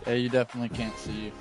Yeah, you definitely can't see you.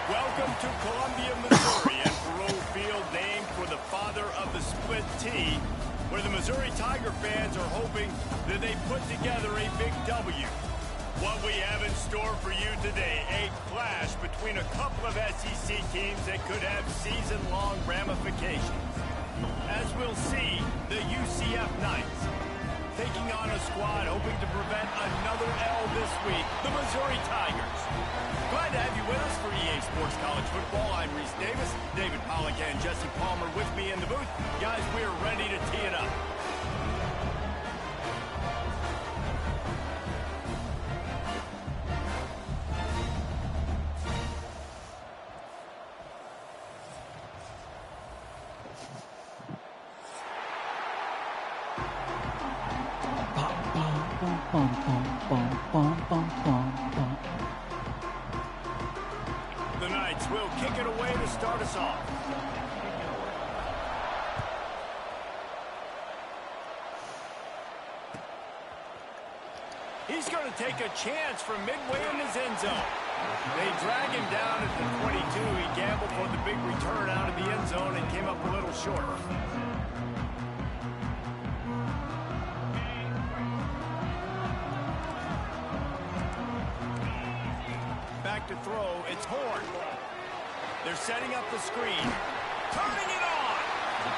Welcome to Columbia, Missouri, and Perot Field, named for the father of the split T, where the Missouri Tiger fans are hoping that they put together a big W. What we have in store for you today, a clash between a couple of SEC teams that could have season-long ramifications. As we'll see, the UCF Knights taking on a squad hoping to prevent another L this week, the Missouri Tigers. Glad to have you with us for EA Sports College Football. I'm Reese Davis, David Pollack and Jesse Palmer with me in the booth. Guys, we're ready to tee it up. The Knights will kick it away to start us off. He's going to take a chance from midway in his end zone. They drag him down at the 22. He gambled for the big return out of the end zone and came up a little short. Back to throw, it's Horn. They're setting up the screen. Turning it on!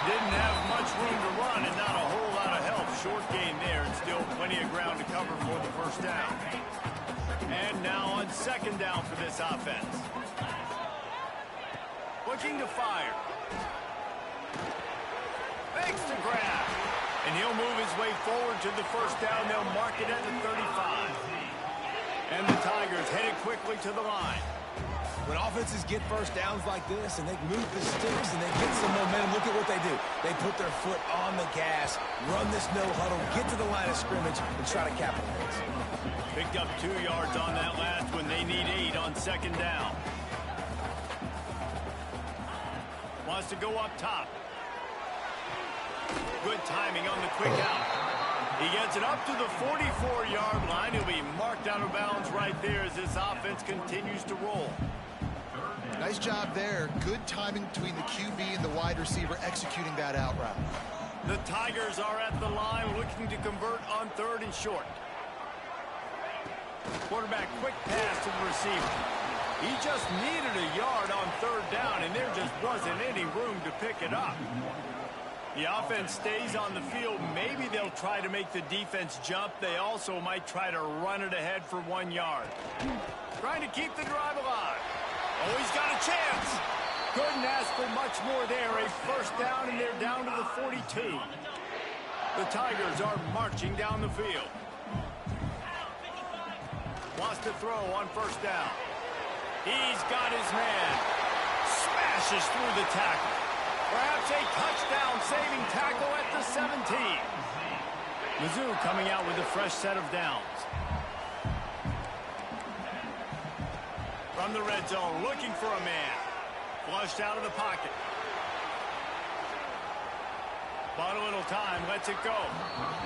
Didn't have much room to run and not a whole lot of help. Short gain there and still plenty of ground to cover for the first down. And now on second down for this offense. Looking to fire. Fakes to grab. And he'll move his way forward to the first down. They'll mark it at the 35. And the Tigers headed quickly to the line. When offenses get first downs like this and they move the sticks and they get some momentum, look at what they do. They put their foot on the gas, run this no huddle, get to the line of scrimmage, and try to capitalize. Picked up 2 yards on that last one. They need 8 on second down. Wants to go up top. Good timing on the quick out. He gets it up to the 44-yard line. He'll be marked out of bounds right there as this offense continues to roll. Nice job there. Good timing between the QB and the wide receiver executing that out route. The Tigers are at the line looking to convert on third and short. Quarterback quick pass to the receiver. He just needed a yard on third down, and there just wasn't any room to pick it up. The offense stays on the field. Maybe they'll try to make the defense jump. They also might try to run it ahead for 1 yard. Trying to keep the drive alive. Oh, he's got a chance. Couldn't ask for much more there. A first down, and they're down to the 42. The Tigers are marching down the field. Wants to throw on first down. He's got his man. Smashes through the tackle. Perhaps a touchdown-saving tackle at the 17. Mizzou coming out with a fresh set of downs. From the red zone, looking for a man. Flushed out of the pocket. Bought a little time, lets it go.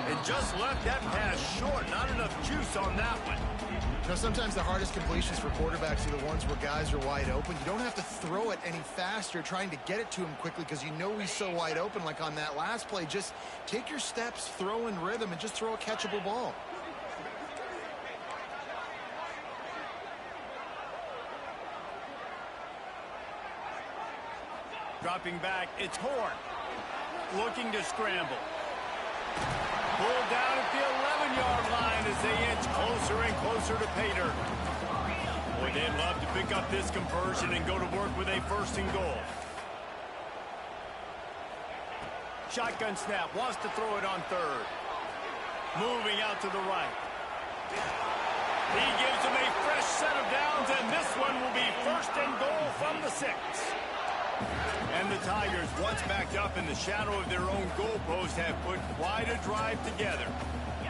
And just left that pass short. Not enough juice on that one. You know, sometimes the hardest completions for quarterbacks are the ones where guys are wide open. You don't have to throw it any faster trying to get it to him quickly because you know he's so wide open like on that last play. Just take your steps, throw in rhythm, and just throw a catchable ball. Dropping back, it's Horn. Looking to scramble. Pulled down at the 11-yard line as they inch closer and closer to pay dirt. Boy, they'd love to pick up this conversion and go to work with a 1st and goal. Shotgun snap, wants to throw it on 3rd. Moving out to the right. He gives them a fresh set of downs, and this one will be 1st and goal from the 6. And the Tigers, once backed up in the shadow of their own goalpost, have put quite a drive together.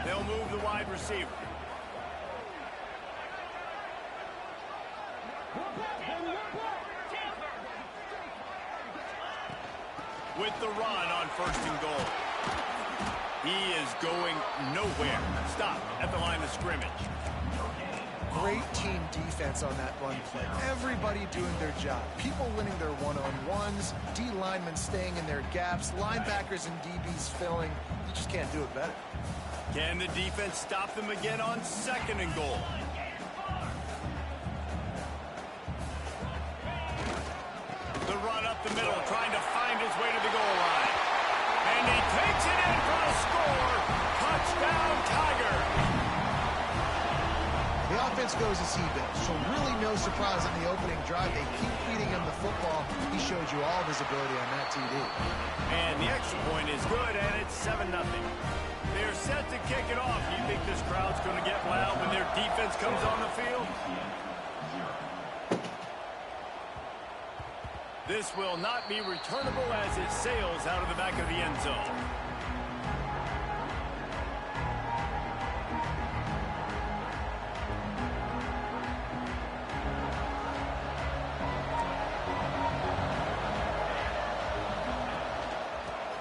They'll move the wide receiver. With the run on 1st and goal. He is going nowhere. Stop at the line of scrimmage. Great team defense on that run play. Everybody doing their job. People winning their one-on-ones, D linemen staying in their gaps, linebackers and DBs filling. You just can't do it better. Can the defense stop them again on 2nd and goal? The run up the middle, trying to find his way to the goal line. And he takes it in for a score. Touchdown, Tiger. The offense goes as he built, so really no surprise on the opening drive. They keep feeding him the football. He showed you all of his ability on that TD. And the extra point is good, and it's 7-0. They're set to kick it off. You think this crowd's going to get loud when their defense comes on the field? This will not be returnable as it sails out of the back of the end zone.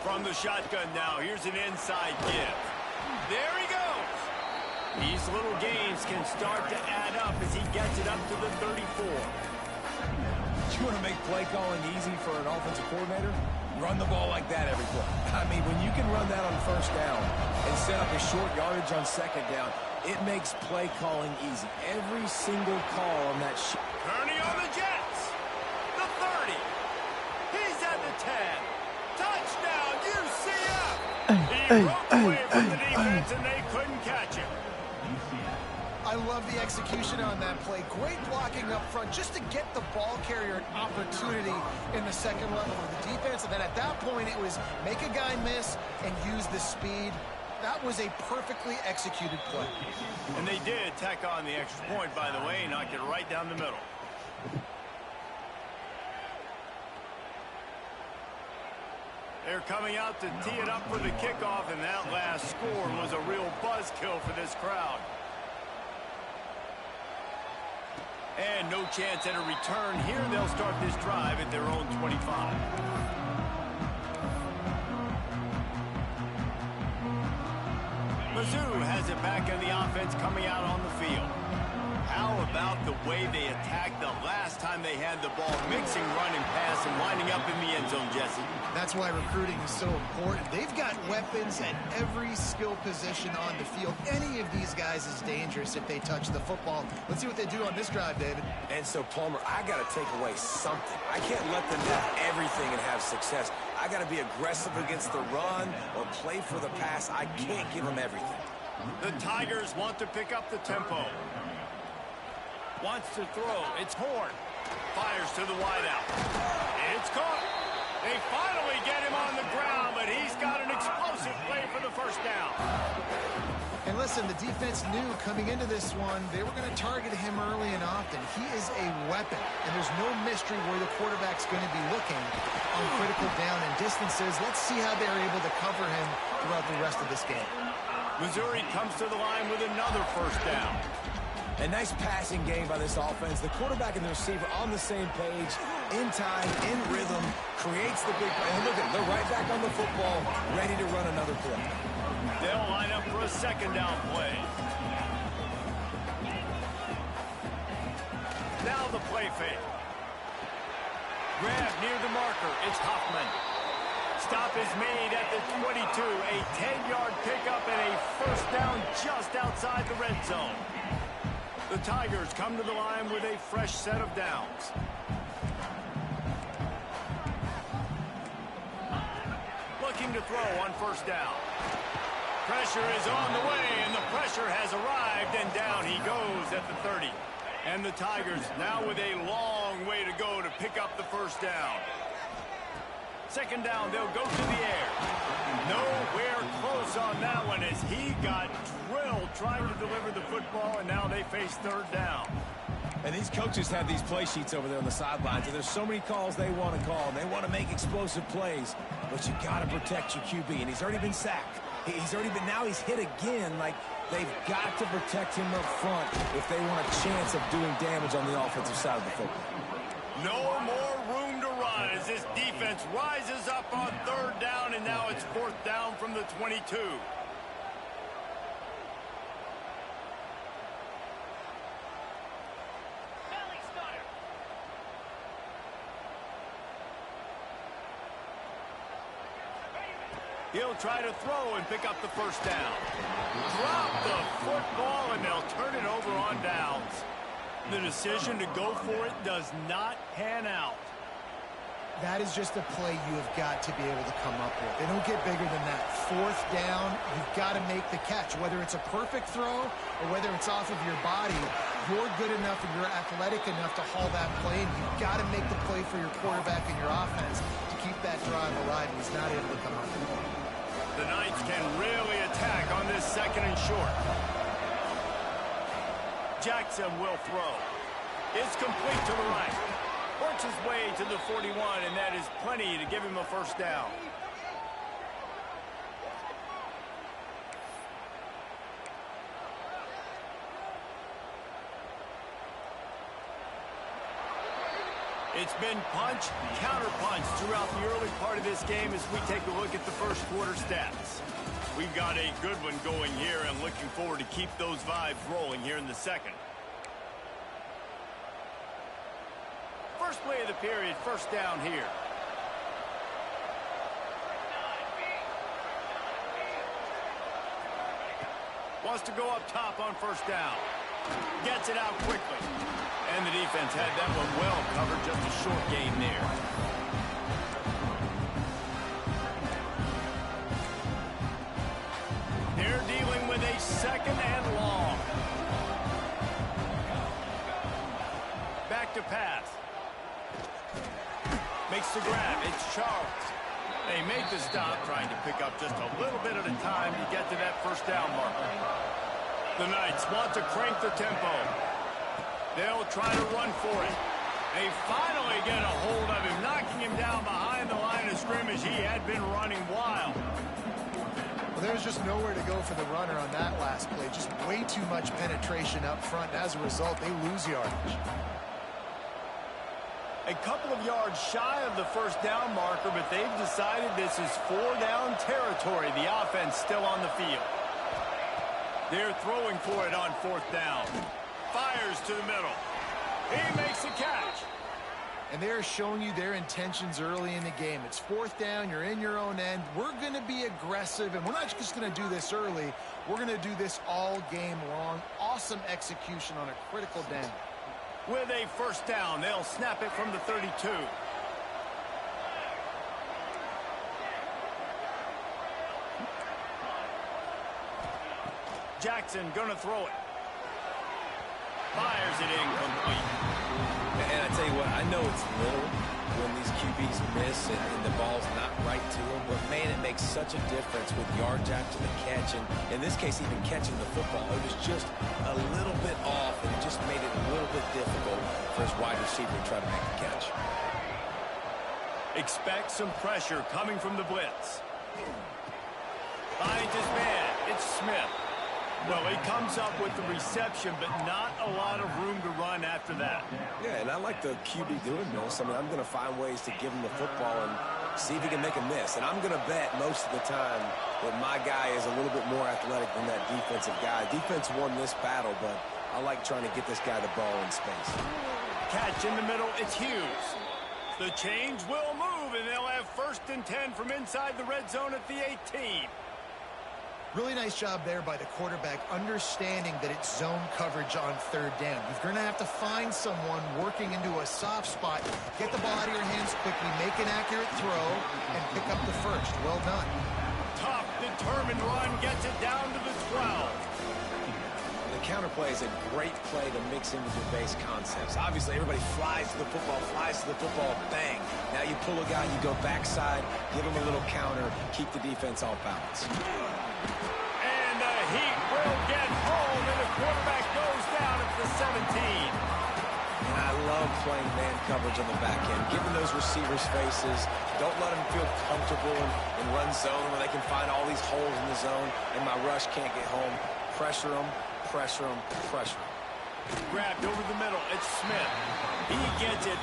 From the shotgun now, here's an inside give. There he goes. These little gains can start to add up as he gets it up to the 34. You want to make play calling easy for an offensive coordinator? Run the ball like that every play. I mean, when you can run that on 1st down and set up a short yardage on 2nd down, it makes play calling easy. Every single call on that Kearney on the Jets. The 30. He's at the 10. Touchdown, UCF. He broke away from the defense, and they couldn't catch him. I love the execution on that play. Great blocking up front just to get the ball carrier an opportunity in the 2nd level of the defense. And then at that point, it was make a guy miss and use the speed. That was a perfectly executed play. And they did tack on the extra point, by the way, knocked it right down the middle. They're coming out to tee it up for the kickoff, and that last score was a real buzzkill for this crowd. And no chance at a return here. They'll start this drive at their own 25. Mizzou has it back in the offense coming out on the field. How about the way they attacked the last time they had the ball, mixing run and pass and winding up in the end zone, Jesse? That's why recruiting is so important. They've got weapons at every skill position on the field. Any of these guys is dangerous if they touch the football. Let's see what they do on this drive, David. And so, Palmer, I got to take away something. I can't let them have everything and have success. I got to be aggressive against the run or play for the pass. I can't give them everything. The Tigers want to pick up the tempo. Wants to throw. It's Horn. Fires to the wideout. It's caught. They finally get him on the ground, but he's got an explosive play for the 1st down. And listen, the defense knew coming into this one, they were going to target him early and often. He is a weapon, and there's no mystery where the quarterback's going to be looking on critical down and distances. Let's see how they're able to cover him throughout the rest of this game. Missouri comes to the line with another 1st down. A nice passing game by this offense. The quarterback and the receiver on the same page, in time, in rhythm, creates the big play. And look at them, they're right back on the football, ready to run another play. They'll line up for a 2nd down play. Now the play fake. Grab near the marker. It's Hoffman. Stop is made at the 22. A 10-yard pickup and a 1st down just outside the red zone. The Tigers come to the line with a fresh set of downs. looking to throw on first down. Pressure is on the way, and the pressure has arrived, and down he goes at the 30. And the Tigers now with a long way to go to pick up the first down. Second down, they'll go to the air. Nowhere close on that one as he got drilled trying to deliver the football, and now they face third down. And these coaches have these play sheets over there on the sidelines, and there's so many calls they want to call, and they want to make explosive plays, but you got to protect your QB, and he's already been sacked. Now he's hit again. Like, they've got to protect him up front if they want a chance of doing damage on the offensive side of the football. No more room to run as this defense rises up on third down, and now it's fourth down from the 22. He'll try to throw and pick up the first down. Drop the football, and they'll turn it over on downs. The decision to go for it does not pan out. That is just a play you have got to be able to come up with. They don't get bigger than that. Fourth down, you've got to make the catch. Whether it's a perfect throw or whether it's off of your body, you're good enough and you're athletic enough to haul that play, and you've got to make the play for your quarterback and your offense to keep that drive alive, and he's not able to come up with it. The Knights can really attack on this second and short. Jackson will throw. It's complete to the right. Works his way to the 41, and that is plenty to give him a first down. It's been punch, counter-punch throughout the early part of this game as we take a look at the first quarter stats. We've got a good one going here and looking forward to keep those vibes rolling here in the second. First play of the period, first down here. Wants to go up top on first down. Gets it out quickly. And the defense had that one well covered, just a short gain there. They're dealing with a second and long. Back to pass. Makes the grab. It's Charles. They make the stop, trying to pick up just a little bit at a time to get to that first down marker. The Knights want to crank the tempo. They'll try to run for it. They finally get a hold of him, knocking him down behind the line of scrimmage. He had been running wild. Well, there's just nowhere to go for the runner on that last play. Just way too much penetration up front. As a result, they lose yardage. A couple of yards shy of the first down marker, but they've decided this is four-down territory. The offense still on the field. They're throwing for it on fourth down. Fires to the middle. He makes the catch. And they're showing you their intentions early in the game. It's fourth down. You're in your own end. We're going to be aggressive, and we're not just going to do this early. We're going to do this all game long. Awesome execution on a critical down. With a first down, they'll snap it from the 32. Jackson gonna throw it. Fires it incomplete. And I tell you what, I know it's little when these QBs miss and the ball's not right to them, but man, it makes such a difference with yards after the catch, and in this case, even catching the football. It was just a little bit off, and it just made it a little bit difficult for his wide receiver to try to make the catch. Expect some pressure coming from the blitz. Finds his man. It's Smith. Well, he comes up with the reception, but not a lot of room to run after that. Yeah, and I like the QB doing this. I mean, I'm going to find ways to give him the football and see if he can make a miss. And I'm going to bet most of the time that my guy is a little bit more athletic than that defensive guy. Defense won this battle, but I like trying to get this guy the ball in space. Catch in the middle. It's Hughes. The change will move, and they'll have 1st and 10 from inside the red zone at the 18. Really nice job there by the quarterback, understanding that it's zone coverage on third down. You're going to have to find someone working into a soft spot, get the ball out of your hands quickly, make an accurate throw, and pick up the first. Well done. Tough, determined run gets it down to the 12. The counterplay is a great play to mix in with your base concepts. Obviously, everybody flies to the football, bang. Now you pull a guy, you go backside, give him a little counter, keep the defense off balance. And the Heat will get home, and the quarterback goes down at the 17. And I love playing man coverage on the back end, giving those receivers faces. Don't let them feel comfortable in run zone where they can find all these holes in the zone, and my rush can't get home. Pressure them. Pressure him, pressure him. Grabbed over the middle, it's Smith. He gets it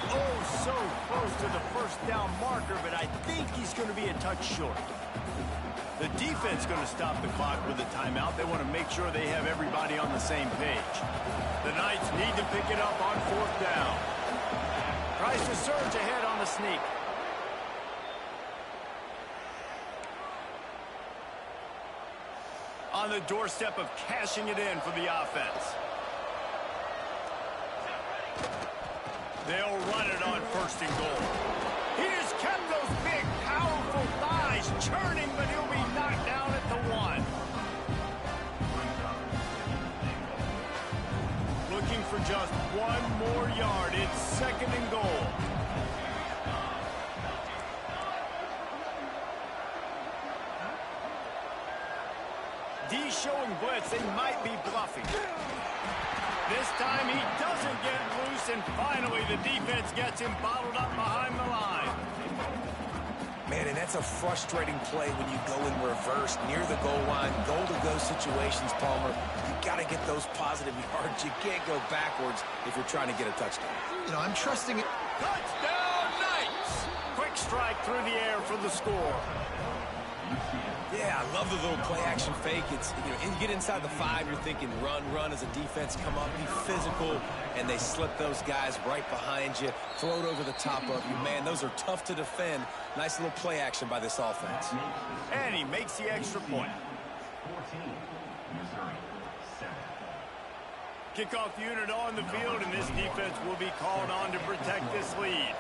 so close to the first down marker, but I think he's going to be a touch short. The defense going to stop the clock with a timeout. They want to make sure they have everybody on the same page. The Knights need to pick it up on fourth down. Tries to surge ahead on the sneak. On the doorstep of cashing it in for the offense. They'll run it on first and goal. He has kept those big, powerful thighs churning, but he'll be knocked down at the 1. Looking for just 1 more yard. It's second and goal. D showing blitz, they might be bluffing. This time he doesn't get loose, and finally the defense gets him bottled up behind the line. Man, and that's a frustrating play when you go in reverse near the goal line, goal-to-go situations, Palmer. You got to get those positive yards. You can't go backwards if you're trying to get a touchdown. You know, I'm trusting it. Touchdown, Knights! Quick strike through the air for the score. Yeah, I love the little play-action fake. It's, you get inside the 5, you're thinking run as a defense, come up, be physical, and they slip those guys right behind you, throw it over the top of you. Man, those are tough to defend. Nice little play-action by this offense. And he makes the extra point. 14, Missouri, 7. Kickoff unit on the field, and this defense will be called on to protect this lead.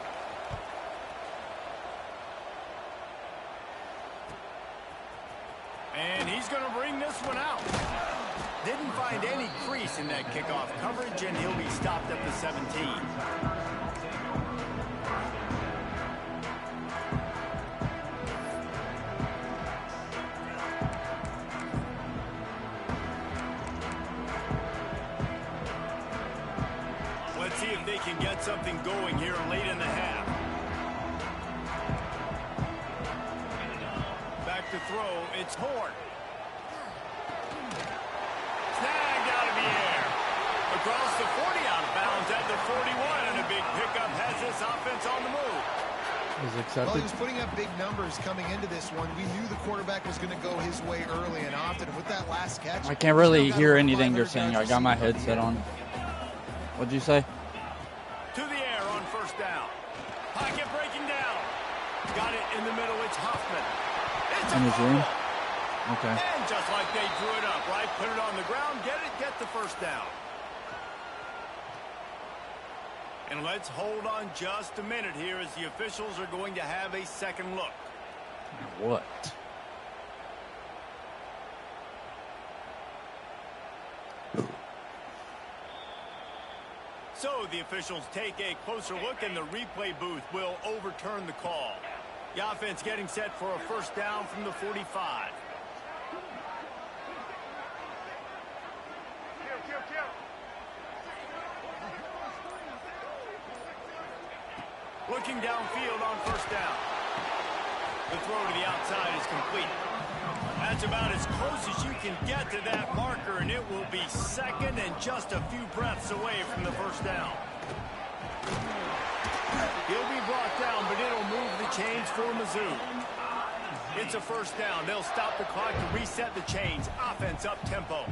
And he's going to bring this one out. Didn't find any crease in that kickoff coverage, and he'll be stopped at the 17. Let's see if they can get something going here late in the half. Back to throw, it's Horn. Snagged out of the air. Across the 40, out of bounds at the 41, and a big pickup has this offense on the move. Well, he was putting up big numbers coming into this one. We knew the quarterback was going to go his way early and often. With that last catch, I can't really hear anything you're saying. I got my headset on. What'd you say? To the air on first down. Pocket breaking down. Got it in the middle. It's Huffman. It's In a his room? fumble. Okay. And just like they drew it up, right? Put it on the ground, get the first down. And let's hold on just a minute here as the officials are going to have a second look. What? So the officials take a closer look, and the replay booth will overturn the call. The offense getting set for a first down from the 45. Looking downfield on first down. The throw to the outside is complete. That's about as close as you can get to that marker, and it will be second and just a few breaths away from the first down. He'll be brought down, but it'll move the chains for Mizzou. It's a first down. They'll stop the clock to reset the chains. Offense up tempo.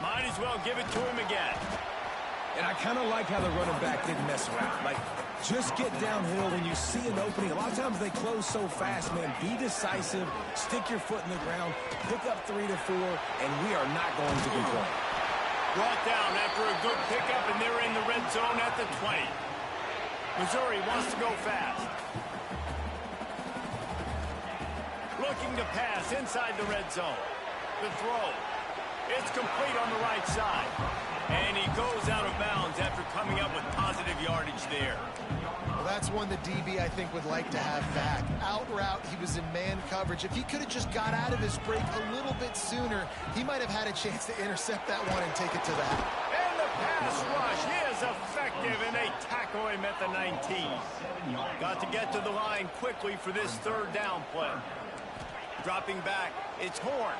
Might as well give it to him again. And And I kind of like how the running back didn't mess around. Like, just get downhill when you see an opening. A lot of times they close so fast, man. Be decisive, stick your foot in the ground, pick up 3 to 4, and we are not going to complain. Brought down after a good pickup, and they're in the red zone at the 20. Missouri wants to go fast. Looking to pass inside the red zone. The throw. It's complete on the right side. And he goes out of bounds after coming up with positive yardage there. Well, that's one the DB, I think, would like to have back. Out route, he was in man coverage. If he could have just got out of his break a little bit sooner, he might have had a chance to intercept that one and take it to the house. And the pass rush is effective, and they tackle him at the 19. Got to get to the line quickly for this third down play. Dropping back, it's Horn.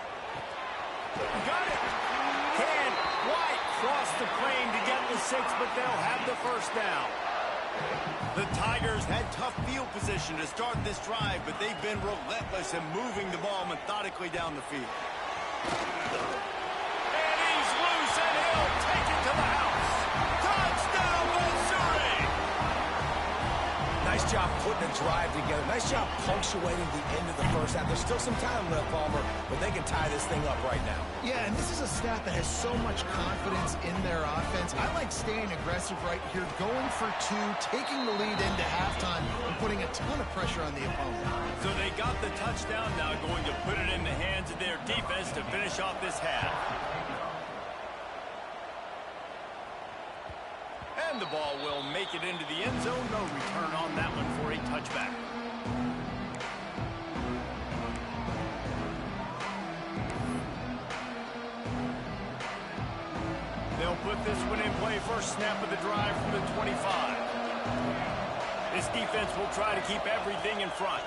Got it. Can White cross the plane to get the 6, but they'll have the first down. The Tigers had tough field position to start this drive, but they've been relentless in moving the ball methodically down the field. And he's loose, and he'll take it to the house. Touchdown, Missouri! Nice job putting a drive together. Nice job punctuating the end of the first half. There's still some time left, Palmer, but they can tie this thing up right now. Yeah, and this is a staff that has so much confidence in their offense. I like staying aggressive right here, going for 2, taking the lead into halftime, and putting a ton of pressure on the opponent. So they got the touchdown, now going to put it in the hands of their defense to finish off this half. And the ball will make it into the end zone. No return on that one for a touchback. They'll put this one in play. First snap of the drive from the 25. This defense will try to keep everything in front.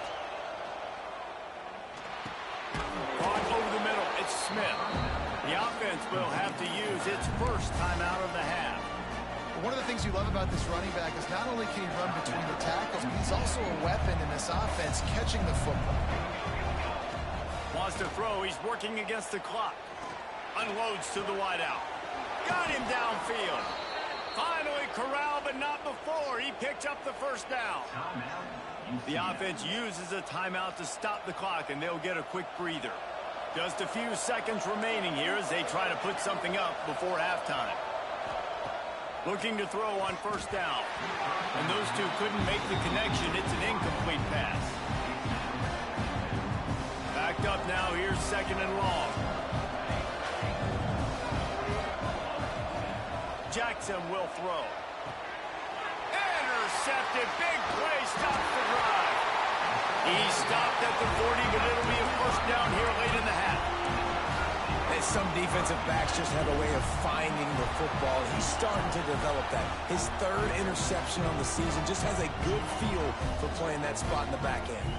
On over the middle, it's Smith. The offense will have to use its first timeout of the half. One of the things you love about this running back is not only can he run between the tackles, but he's also a weapon in this offense, catching the football. Wants to throw. He's working against the clock. Unloads to the wideout. Got him downfield. Finally corralled, but not before. He picked up the first down. The offense uses a timeout to stop the clock, and they'll get a quick breather. Just a few seconds remaining here as they try to put something up before halftime. Looking to throw on first down. And those two couldn't make the connection. It's an incomplete pass. Backed up now. Here's second and long. Jackson will throw. Intercepted. Big play. Stops the drive. He stopped at the 40, but it'll be a first down here late in the half. And some defensive backs just have a way of finding the football. He's starting to develop that. His third interception on the season, just has a good feel for playing that spot in the back end.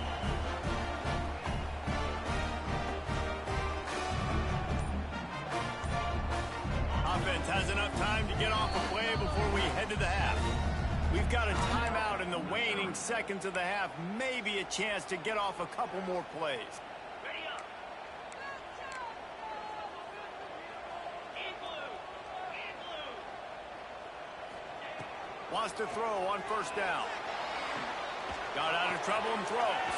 Offense has enough time to get off a play before we head to the half. We've got a timeout in the waning seconds of the half. Maybe a chance to get off a couple more plays. Wants to throw on first down. Got out of trouble and throws.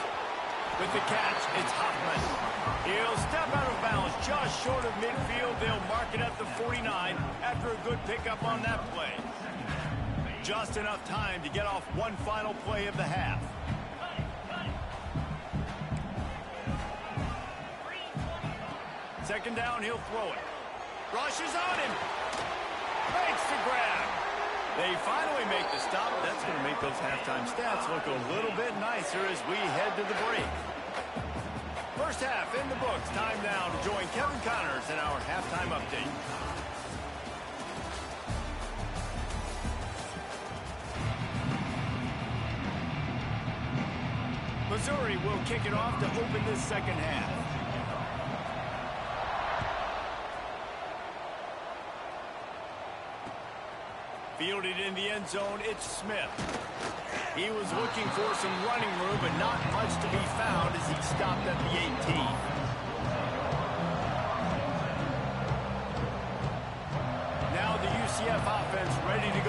With the catch, it's Hoffman. He'll step out of bounds just short of midfield. They'll mark it at the 49 after a good pickup on that play. Just enough time to get off one final play of the half. Second down, he'll throw it. Rushes on him. Makes the grab. They finally make the stop. That's going to make those halftime stats look a little bit nicer as we head to the break. First half in the books. Time now to join Kevin Connors in our halftime update. Missouri will kick it off to open this second half. Fielded in the end zone, it's Smith. He was looking for some running room, but not much to be found as he stopped at the 18. Now the UCF offense ready to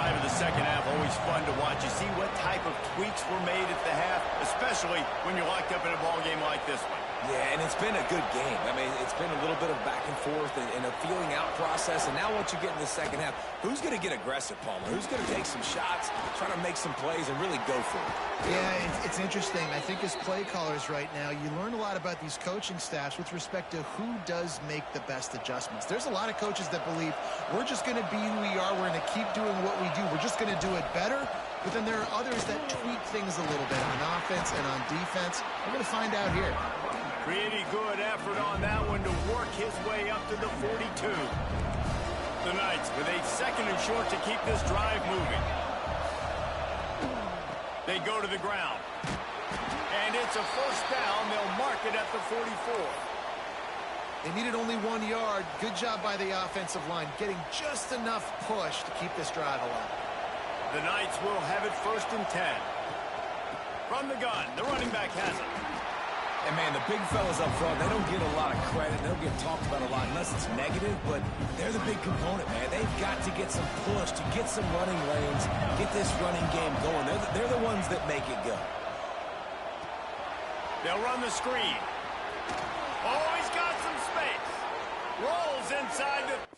drive of the second half, always fun to watch. You see what type of tweaks were made at the half, especially when you're locked up in a ball game like this one. Yeah, and it's been a good game. I mean, it's been a little bit of back and forth and a feeling out process. And now once you get in the second half, who's going to get aggressive, Palmer? Who's going to take some shots, try to make some plays, and really go for it? Yeah, it's interesting. I think as play callers right now, you learn a lot about these coaching staffs with respect to who does make the best adjustments. There's a lot of coaches that believe we're just going to be who we are. We're going to keep doing what we do. We're just going to do it better. But then there are others that tweak things a little bit on offense and on defense. We're going to find out here. Pretty good effort on that one to work his way up to the 42. The Knights with a second and short to keep this drive moving. They go to the ground. And it's a first down. They'll mark it at the 44. They needed only 1 yard. Good job by the offensive line, getting just enough push to keep this drive alive. The Knights will have it first and 10. From the gun, the running back has it. And, man, the big fellas up front, they don't get a lot of credit. They don't get talked about a lot unless it's negative, but they're the big component, man. They've got to get some push, to get some running lanes, get this running game going. They're the ones that make it go. They'll run the screen. Oh, he's got some space. Rolls inside the...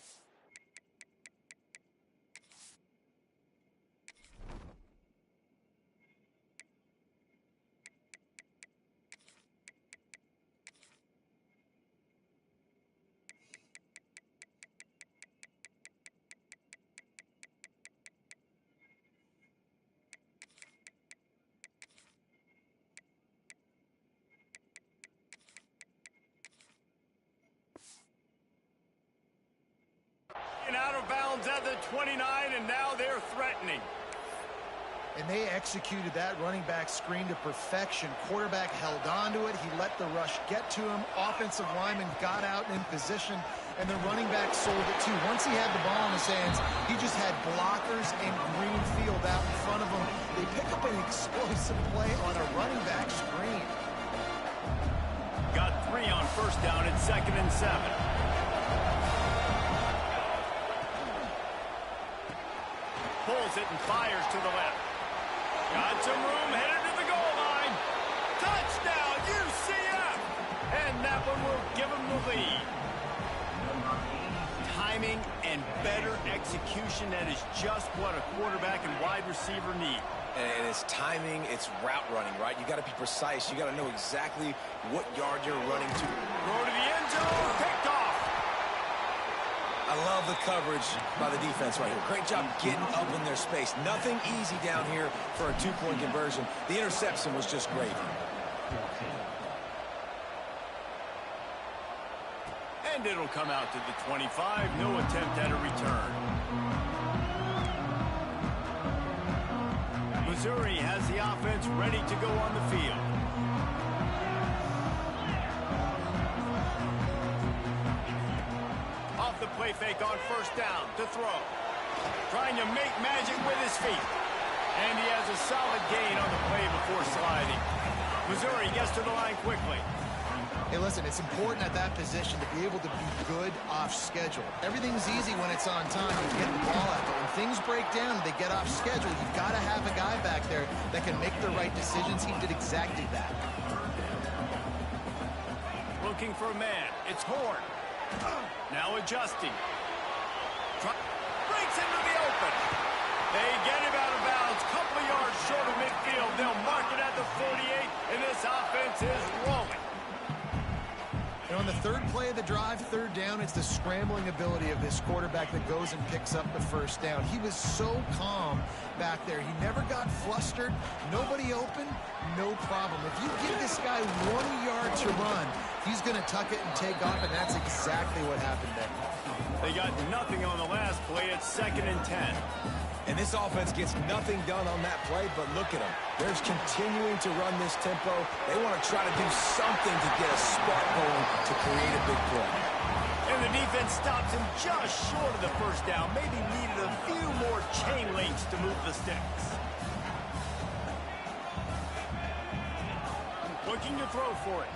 out of bounds at the 29, and now they're threatening. And they executed that running back screen to perfection. Quarterback held on to it. He let the rush get to him. Offensive lineman got out in position, and the running back sold it too. Once he had the ball in his hands, he just had blockers and green field out in front of him. They pick up an explosive play on a running back screen. Got 3 on first down at 2nd and 7. Pulls it and fires to the left. Got some room, headed to the goal line. Touchdown, UCF! And that one will give them the lead. Timing and better execution, that is just what a quarterback and wide receiver need. And it's timing, it's route running, right? You got to be precise. You got to know exactly what yard you're running to. Throw to the end zone, picked off. I love the coverage by the defense right here. Great job getting up in their space. Nothing easy down here for a 2-point conversion. The interception was just great. And it'll come out to the 25. No attempt at a return. Missouri has the offense ready to go on the field. Off the play fake on first down to throw. Trying to make magic with his feet. And he has a solid gain on the play before sliding. Missouri gets to the line quickly. Hey, listen, it's important at that position to be able to be good off schedule. Everything's easy when it's on time. You get the ball out there. When things break down, they get off schedule. You've got to have a guy back there that can make the right decisions. He did exactly that. Looking for a man. It's Horn. Now adjusting. Breaks into the open. They get him out of bounds. Couple of yards short of midfield. They'll mark it at the 48, and this offense is rolling. And on the third play of the drive, third down, it's the scrambling ability of this quarterback that goes and picks up the first down. He was so calm back there. He never got flustered. Nobody open, no problem. If you give this guy 1 yard to run, he's going to tuck it and take off, and that's exactly what happened there. They got nothing on the last play at 2nd and 10. And this offense gets nothing done on that play, but look at them. They're continuing to run this tempo. They want to try to do something to get a spark going to create a big play. And the defense stops him just short of the first down. Maybe needed a few more chain links to move the sticks. Looking to throw for it.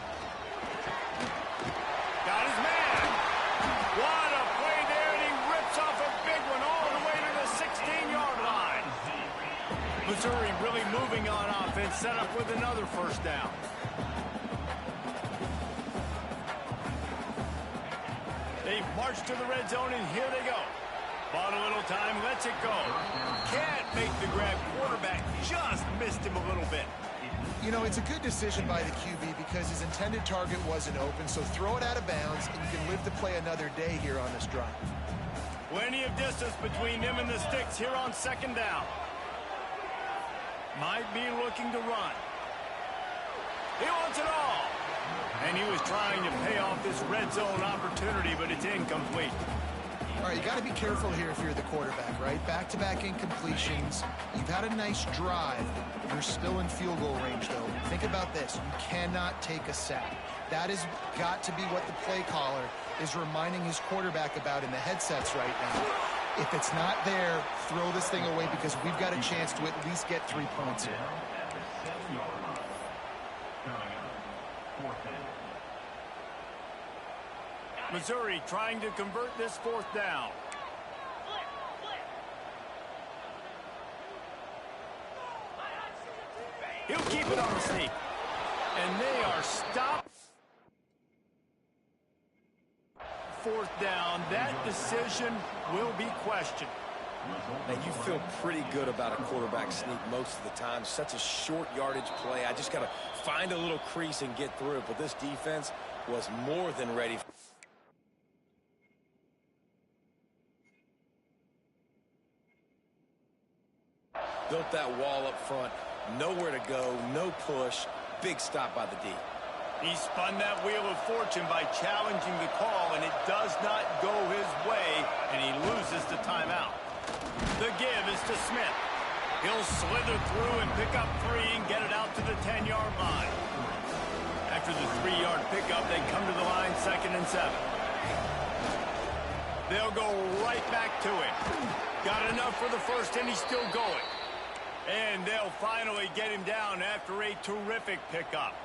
Got his man. What a play there, and he rips off a big one all the way to the 16-yard line. Missouri really moving on offense, set up with another first down. They march to the red zone, and here they go. Bought a little time, lets it go. Can't make the grab. Quarterback just missed him a little bit. You know, it's a good decision by the QB because his intended target wasn't open, so throw it out of bounds, and you can live to play another day here on this drive. Plenty of distance between him and the sticks here on second down. Might be looking to run. He wants it all. And he was trying to pay off this red zone opportunity, but it's incomplete. All right, you got to be careful here if you're the quarterback, right? Back-to-back incompletions. You've had a nice drive. You're still in field goal range, though. Think about this. You cannot take a sack. That has got to be what the play caller is reminding his quarterback about in the headsets right now. If it's not there, throw this thing away because we've got a chance to at least get 3 points here. Missouri trying to convert this fourth down. He'll keep it on the sneak. And they are stopped. Fourth down. That decision will be questioned. And you feel pretty good about a quarterback sneak most of the time. Such a short yardage play. I just got to find a little crease and get through it. But this defense was more than ready. Built that wall up front. Nowhere to go. No push. Big stop by the D. He spun that wheel of fortune by challenging the call, and it does not go his way, and he loses the timeout. The give is to Smith. He'll slither through and pick up 3 and get it out to the 10-yard line. After the 3-yard pickup, they come to the line 2nd and 7. They'll go right back to it. Got enough for the first, and he's still going. And they'll finally get him down after a terrific pickup.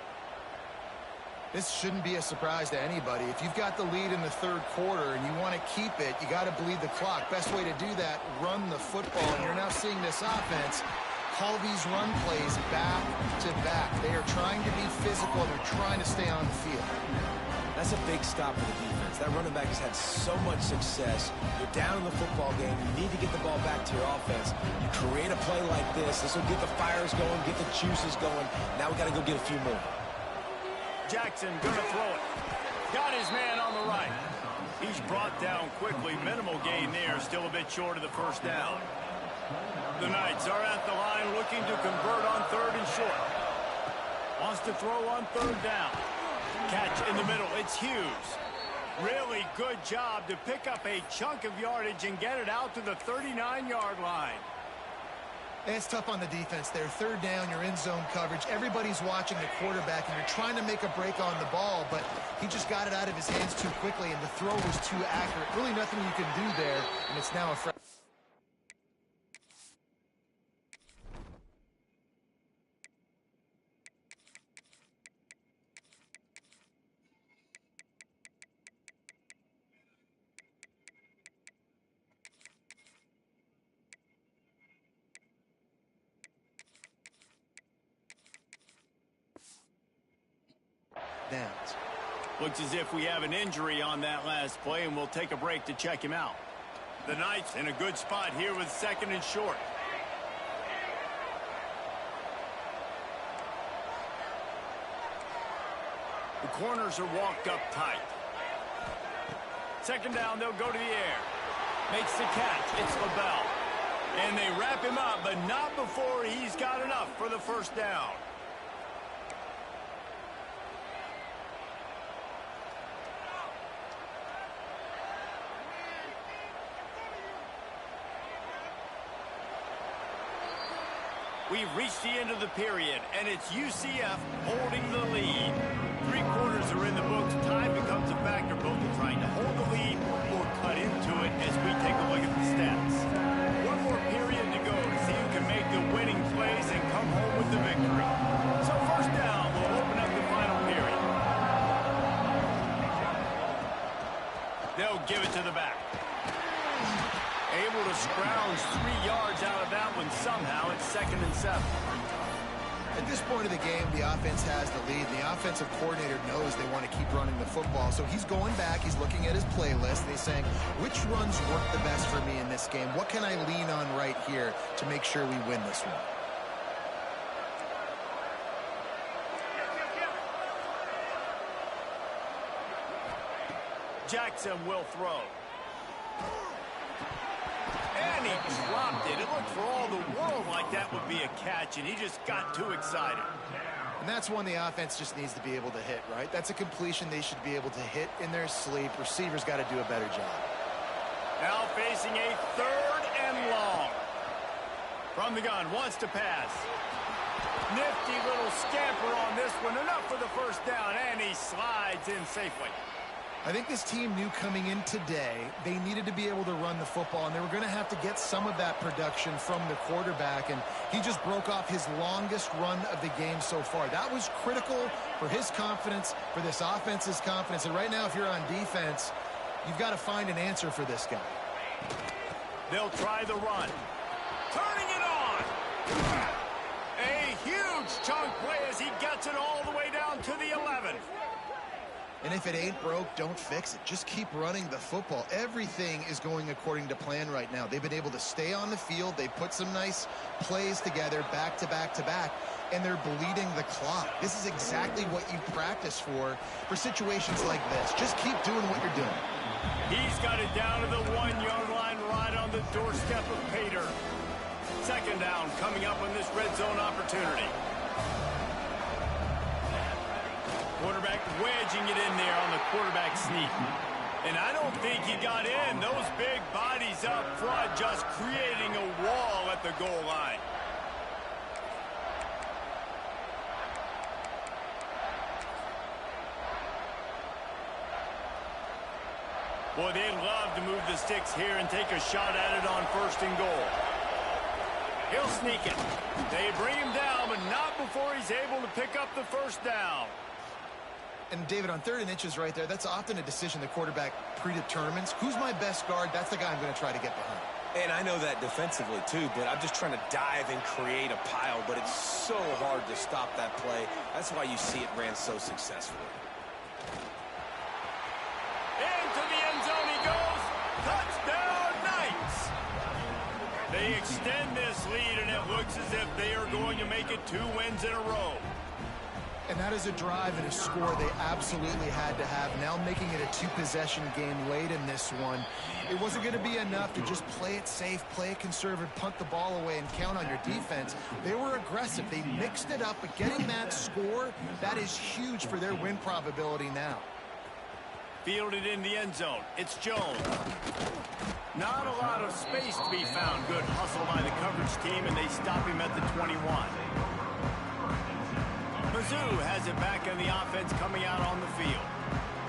This shouldn't be a surprise to anybody. If you've got the lead in the third quarter and you want to keep it, you got to bleed the clock. Best way to do that, run the football. And you're now seeing this offense call these run plays back to back. They are trying to be physical. They're trying to stay on the field. That's a big stop for the defense. That running back has had so much success. You're down in the football game. You need to get the ball back to your offense. You create a play like this. This will get the fires going, get the juices going. Now we got to go get a few more. Jackson gonna throw it. Got his man on the right. He's brought down quickly. Minimal gain there. Still a bit short of the first down. The Knights are at the line looking to convert on 3rd and short. Wants to throw on 3rd down. Catch in the middle. It's Hughes. Really good job to pick up a chunk of yardage and get it out to the 39-yard line. It's tough on the defense there. 3rd down, you're in zone coverage. Everybody's watching the quarterback, and you're trying to make a break on the ball, but he just got it out of his hands too quickly, and the throw was too accurate. Really nothing you can do there, and it's now a downs. Looks as if we have an injury on that last play, and we'll take a break to check him out. The Knights in a good spot here with 2nd and short. The corners are walked up tight. 2nd down, they'll go to the air. Makes the catch. It's LaBelle. And they wrap him up, but not before he's got enough for the first down. We've reached the end of the period, and it's UCF holding the lead. 3 quarters are in the books. Time becomes a factor. Both are trying to hold the lead or cut into it as we take a look at the stats. 1 more period to go to see who can make the winning plays and come home with the victory. So first down will open up the final period. They'll give it to the back. Able able to scrounge 3 yards out of that one somehow. It's 2nd and 7. At this point of the game, the offense has the lead. The offensive coordinator knows they want to keep running the football. So he's going back, he's looking at his playlist, and he's saying, which runs work the best for me in this game? What can I lean on right here to make sure we win this one? Jackson will throw. And he dropped it. It looked for all the world like that would be a catch, and he just got too excited. And that's one the offense just needs to be able to hit, right? That's a completion they should be able to hit in their sleep. Receivers got to do a better job. Now facing a 3rd and long. From the gun, wants to pass. Nifty little scamper on this one. Enough for the first down, and he slides in safely. I think this team knew coming in today they needed to be able to run the football, and they were going to have to get some of that production from the quarterback, and he just broke off his longest run of the game so far. That was critical for his confidence, for this offense's confidence, and right now if you're on defense, you've got to find an answer for this guy. They'll try the run. Turning it on! A huge chunk play as he gets it all the way down to the 11. And if it ain't broke, don't fix it. Just keep running the football. Everything is going according to plan right now. They've been able to stay on the field. They put some nice plays together back to back to back, and they're bleeding the clock. This is exactly what you practice for situations like this. Just keep doing what you're doing. He's got it down to the 1-yard line right on the doorstep of Pater. 2nd down coming up on this red zone opportunity. Quarterback wedging it in there on the quarterback sneak. And I don't think he got in. Those big bodies up front just creating a wall at the goal line. Boy, they'd love to move the sticks here and take a shot at it on 1st and goal. He'll sneak it. They bring him down, but not before he's able to pick up the 1st down. And David, on 3rd and inches right there, that's often a decision the quarterback predetermines. Who's my best guard? That's the guy I'm going to try to get behind. And I know that defensively, too, but I'm just trying to dive and create a pile, but it's so hard to stop that play. That's why you see it ran so successfully. Into the end zone he goes. Touchdown, Knights! They extend this lead, and it looks as if they are going to make it 2 wins in a row. And that is a drive and a score they absolutely had to have. Now making it a 2-possession game late in this one. It wasn't going to be enough to just play it safe, play it conservative, punt the ball away, and count on your defense. They were aggressive. They mixed it up, but getting that score, that is huge for their win probability now. Fielded in the end zone. It's Jones. Not a lot of space to be found. Good hustle by the coverage team, and they stop him at the 21. Mizzou has it back on the offense coming out on the field.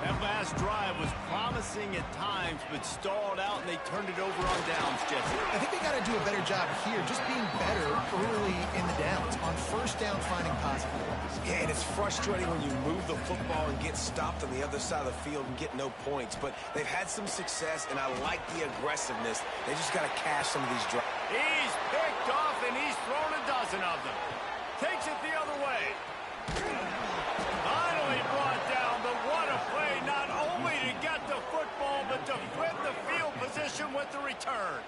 That last drive was promising at times, but stalled out, and they turned it over on downs, Jesse. I think they got to do a better job here, just being better early in the downs. On 1st down, finding possibilities. Yeah, and it's frustrating when you move the football and get stopped on the other side of the field and get no points. But they've had some success, and I like the aggressiveness. They just got to cash some of these drives. He's picked off, and he's thrown a dozen of them. Takes it the other way. Finally brought down, but what a play, not only to get the football, but to flip the field position with the return.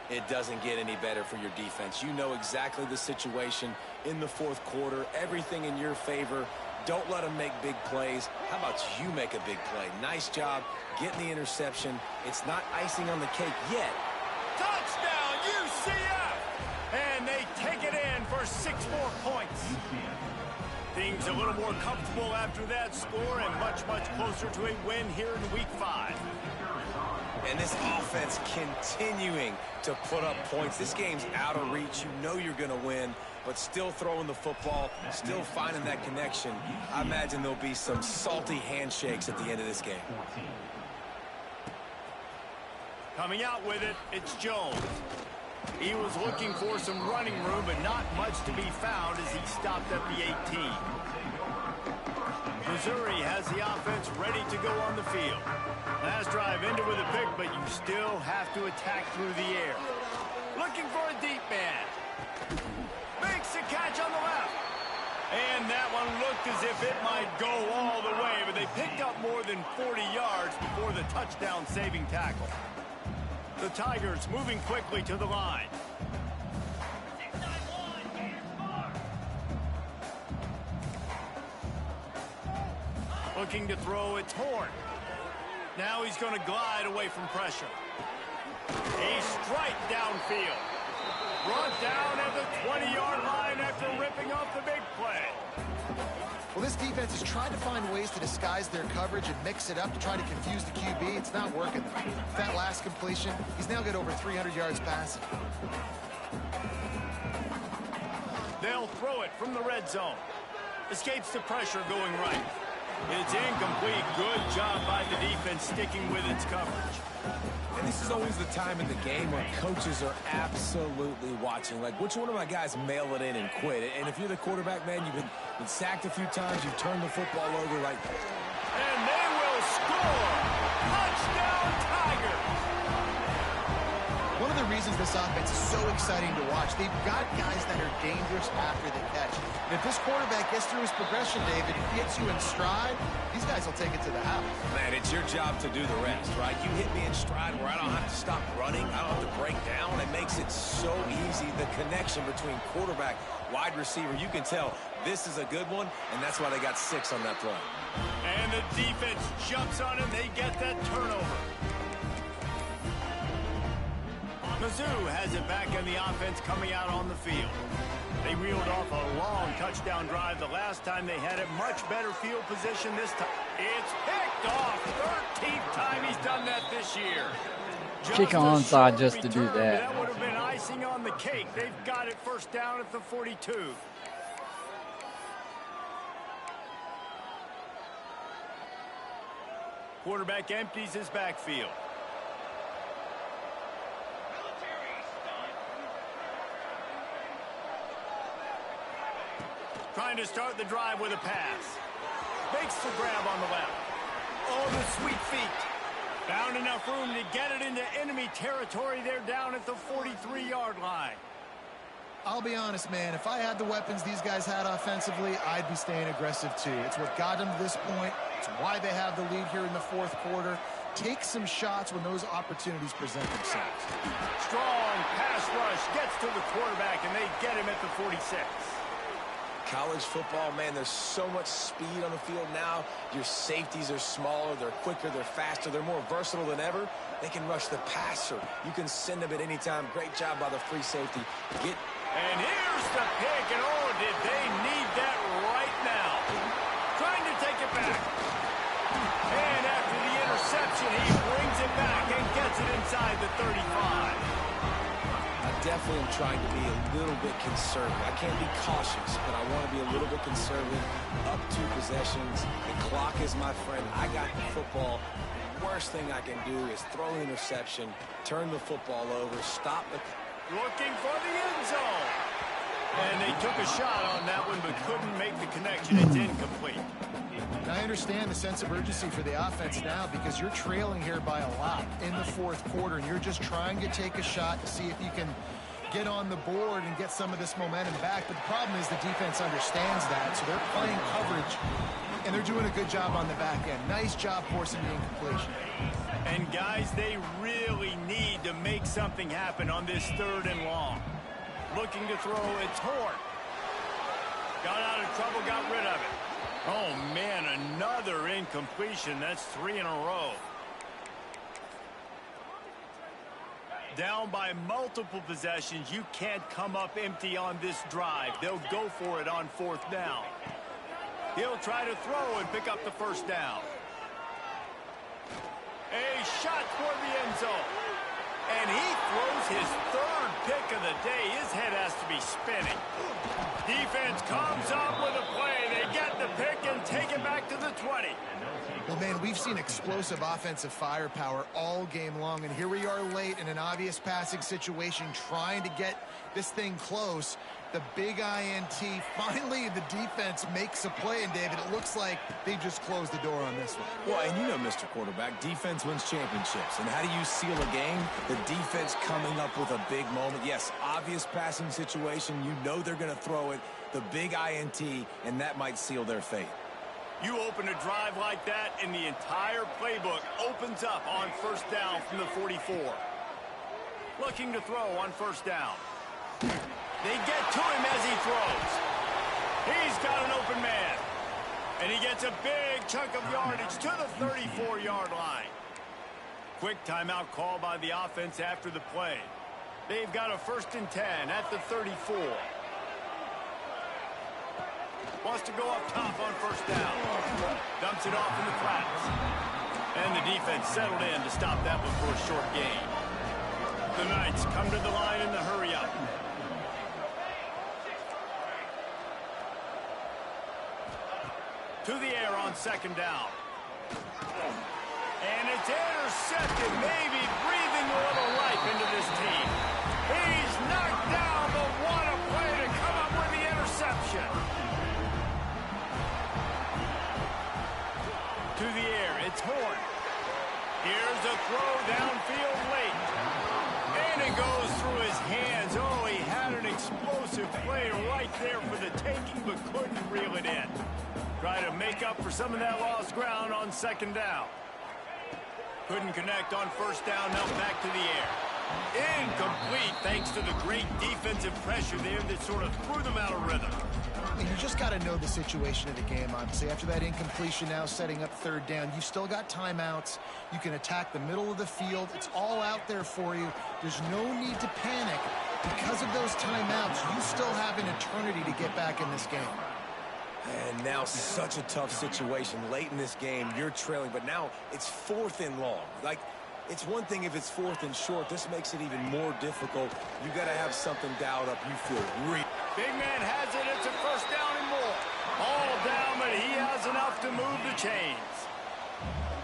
It doesn't get any better for your defense. You know exactly the situation in the 4th quarter, everything in your favor. Don't let them make big plays. How about you make a big play? Nice job getting the interception. It's not icing on the cake yet. Touchdown, UCF! And they take it in for 6 more points. Things a little more comfortable after that score and much, much closer to a win here in Week 5. And this offense continuing to put up points. This game's out of reach. You know you're going to win, but still throwing the football, still finding that connection. I imagine there'll be some salty handshakes at the end of this game. Coming out with it, it's Jones. He was looking for some running room, but not much to be found as he stopped at the 18. Missouri has the offense ready to go on the field. Last drive ended with a pick, but you still have to attack through the air. Looking for a deep man. Makes the catch on the left. And that one looked as if it might go all the way, but they picked up more than 40 yards before the touchdown-saving tackle. The Tigers moving quickly to the line. Looking to throw, it's Horn. Now he's going to glide away from pressure. A strike downfield. Brought down at the 20-yard line after ripping off the big play. Well, this defense has tried to find ways to disguise their coverage and mix it up to try to confuse the QB. It's not working. With that last completion, he's now got over 300 yards passing. They'll throw it from the red zone. Escapes the pressure going right. It's incomplete. Good job by the defense sticking with its coverage. And this is always the time in the game where coaches are absolutely watching. Like, which one of my guys mail it in and quit? And if you're the quarterback, man, you've been sacked a few times. You've turned the football over. Like, and they will score. Touchdown, Tigers. One of the reasons this offense is so exciting to watch, they've got guys that are dangerous after the catch. And if this quarterback gets through his progression, David, gets you in stride, these guys will take it to the house. man, it's your job to do the rest, right? You hit me in stride where I don't have to stop running. I don't have to break down. It makes it so easy. The connection between quarterback, wide receiver, you can tell this is a good one, and that's why they got 6 on that play. And the defense jumps on it. They get that turnover. Mizzou has it back in the offense coming out on the field. They reeled off a long touchdown drive the last time they had it. Much better field position this time. It's picked off. 13th time he's done that this year. Kick onside just to do that. That would have been icing on the cake. They've got it first down at the 42. Quarterback empties his backfield. Trying to start the drive with a pass. Makes the grab on the left. Oh, the sweet feet. Found enough room to get it into enemy territory. They're down at the 43-yard line. I'll be honest, man. If I had the weapons these guys had offensively, I'd be staying aggressive too. It's what got them to this point. It's why they have the lead here in the fourth quarter. Take some shots when those opportunities present themselves. Strong pass rush gets to the quarterback, and they get him at the 46. College football, man, there's so much speed on the field now. Your safeties are smaller, they're quicker, they're faster, they're more versatile than ever. They can rush the passer. You can send them at any time. Great job by the free safety. And here's the pick, and oh, did they need that right now. Trying to take it back. And after the interception, he brings it back and gets it inside the 35. Definitely am trying to be a little bit conservative. I can't be cautious, but I want to be a little bit conservative. Up 2 possessions. The clock is my friend. I got the football. Worst thing I can do is throw an interception, turn the football over, stop the... Looking for the end zone. And they took a shot on that one, but couldn't make the connection. It's incomplete. And I understand the sense of urgency for the offense now because you're trailing here by a lot in the fourth quarter, and you're just trying to take a shot to see if you can get on the board and get some of this momentum back. But the problem is the defense understands that, so they're playing coverage, and they're doing a good job on the back end. Nice job forcing the incompletion. And, guys, they really need to make something happen on this 3rd and long. Looking to throw, it's Horn. Got out of trouble, got rid of it. Oh, man, another incompletion. That's 3 in a row. Down by multiple possessions. You can't come up empty on this drive. They'll go for it on 4th down. He'll try to throw and pick up the first down. A shot toward the end zone. And he throws his 3rd pick of the day. His head has to be spinning. Defense comes up with a play. They get the pick and take it back to the 20. Well, man, we've seen explosive offensive firepower all game long, and here we are late in an obvious passing situation trying to get this thing close. The big INT, finally the defense makes a play, and David, it looks like they just closed the door on this one. Well, and you know, Mr. Quarterback, defense wins championships. And how do you seal a game? The defense coming up with a big moment. Yes, obvious passing situation. You know they're going to throw it. The big INT, and that might seal their fate. You open a drive like that, and the entire playbook opens up on first down from the 44. Looking to throw on first down. They get to him as he throws. He's got an open man. And he gets a big chunk of yardage to the 34-yard line. Quick timeout call by the offense after the play. They've got a 1st and 10 at the 34. Wants to go up top on first down. Dumps it off in the flats. And the defense settled in to stop that one for a short gain. The Knights come to the line in the hurry-up. To the air on 2nd down. And it's intercepted, maybe breathing a little life into this team. He's knocked down, but what a play to come up with the interception. To the air, it's Horn. Here's a throw downfield late. And it goes through his hands. Oh, he had an explosive play right there for the taking, but couldn't reel it in. Try to make up for some of that lost ground on 2nd down. Couldn't connect on first down, now back to the air. Incomplete thanks to the great defensive pressure there that sort of threw them out of rhythm. And you just got to know the situation of the game, obviously. After that incompletion, now setting up 3rd down, you've still got timeouts. You can attack the middle of the field. It's all out there for you. There's no need to panic. Because of those timeouts, you still have an eternity to get back in this game. And now such a tough situation. Late in this game, you're trailing, but now it's 4th and long. Like, it's one thing if it's 4th and short. This makes it even more difficult. You got to have something dialed up. You feel real. Big man has it. It's a 1st down and more. All down, but he has enough to move the chains.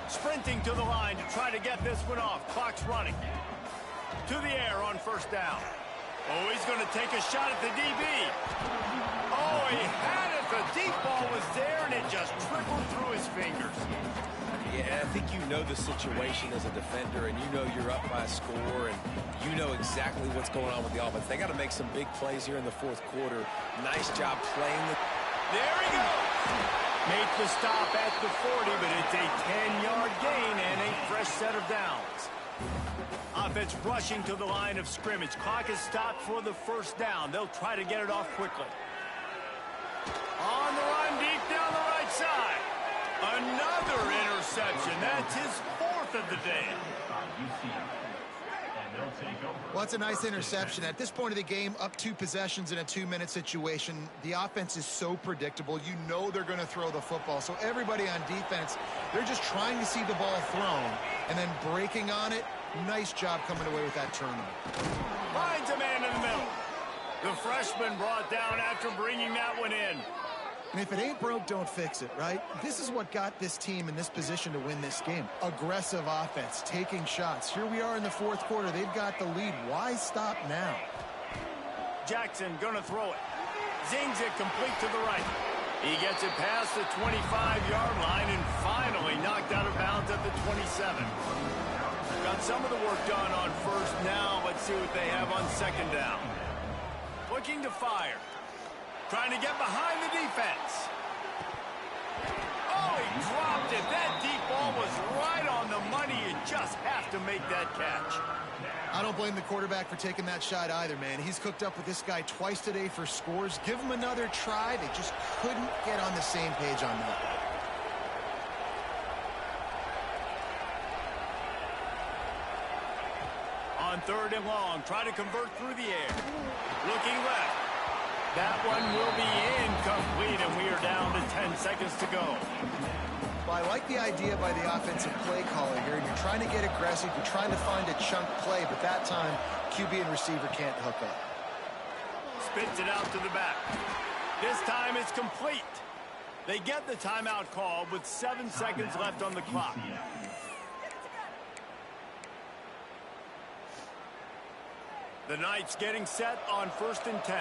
Sprinting to the line to try to get this one off. Clock's running. To the air on 1st down. Oh, he's going to take a shot at the DB. Oh, he had it. The deep ball was there, and it just trickled through his fingers. Yeah, I think you know the situation as a defender, and you know you're up by a score, and you know exactly what's going on with the offense. They got to make some big plays here in the 4th quarter. Nice job playing the... There he goes. Make the stop at the 40, but it's a 10-yard gain and a fresh set of downs. Offense rushing to the line of scrimmage. Clock is stopped for the 1st down. They'll try to get it off quickly. On the run deep down the right side. Another interception. That's his 4th of the day. Well, it's a nice interception. At this point of the game, up 2 possessions in a 2-minute situation, the offense is so predictable. You know they're going to throw the football. So everybody on defense, they're just trying to see the ball thrown and then breaking on it. Nice job coming away with that turnover. Finds a man in the middle. The freshman brought down after bringing that one in. And if it ain't broke, don't fix it, right? This is what got this team in this position to win this game. Aggressive offense, taking shots. Here we are in the 4th quarter. They've got the lead. Why stop now? Jackson gonna throw it. Zings it complete to the right. He gets it past the 25-yard line and finally knocked out of bounds at the 27. Got some of the work done on 1st. Now let's see what they have on 2nd down. Looking to fire. Trying to get behind the defense. Oh, he dropped it. That deep ball was right on the money. You just have to make that catch. I don't blame the quarterback for taking that shot either, man. He's cooked up with this guy twice today for scores. Give him another try. They just couldn't get on the same page on that. On 3rd and long, try to convert through the air. Looking left. That one will be incomplete, and we are down to 10 seconds to go. Well, I like the idea by the offensive play caller here. You're trying to get aggressive. You're trying to find a chunk play, but that time, QB and receiver can't hook up. Spits it out to the back. This time it's complete. They get the timeout call with 7 seconds left on the clock. The Knights getting set on 1st and 10.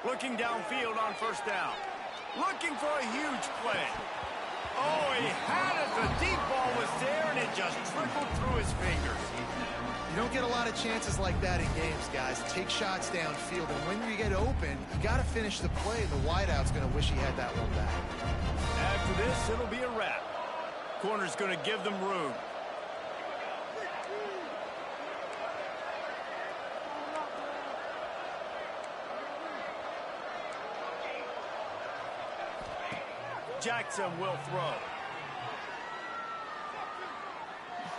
Looking downfield on 1st down. Looking for a huge play. Oh, he had it. The deep ball was there, and it just trickled through his fingers. You don't get a lot of chances like that in games, guys. Take shots downfield, and when you get open, you got to finish the play. The wideout's going to wish he had that one back. After this, it'll be a wrap. Corner's going to give them room. Jackson will throw.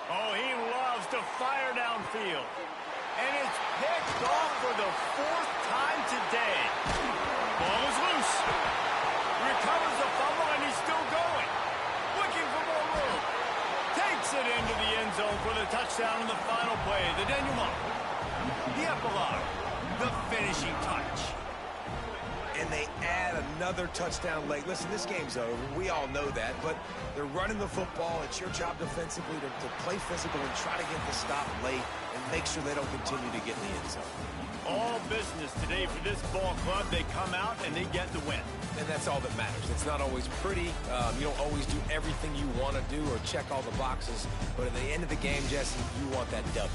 Oh, he loves to fire downfield. And it's picked off for the 4th time today. Ball is loose. Recovers the fumble, and he's still going. Looking for more room. Takes it into the end zone for the touchdown in the final play. The denouement. The epilogue. The finishing touch. And they add another touchdown late. Listen, this game's over. We all know that, but they're running the football. It's your job defensively to play physical and try to get the stop late and make sure they don't continue to get in the end zone. All business today for this ball club. They come out and they get the win. And that's all that matters. It's not always pretty. You don't always do everything you want to do or check all the boxes. But at the end of the game, Jesse, you want that W.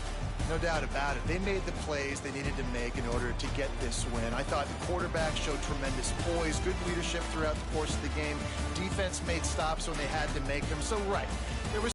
No doubt about it. They made the plays they needed to make in order to get this win. I thought the quarterback showed tremendous poise, good leadership throughout the course of the game. Defense made stops when they had to make them. So, right, there was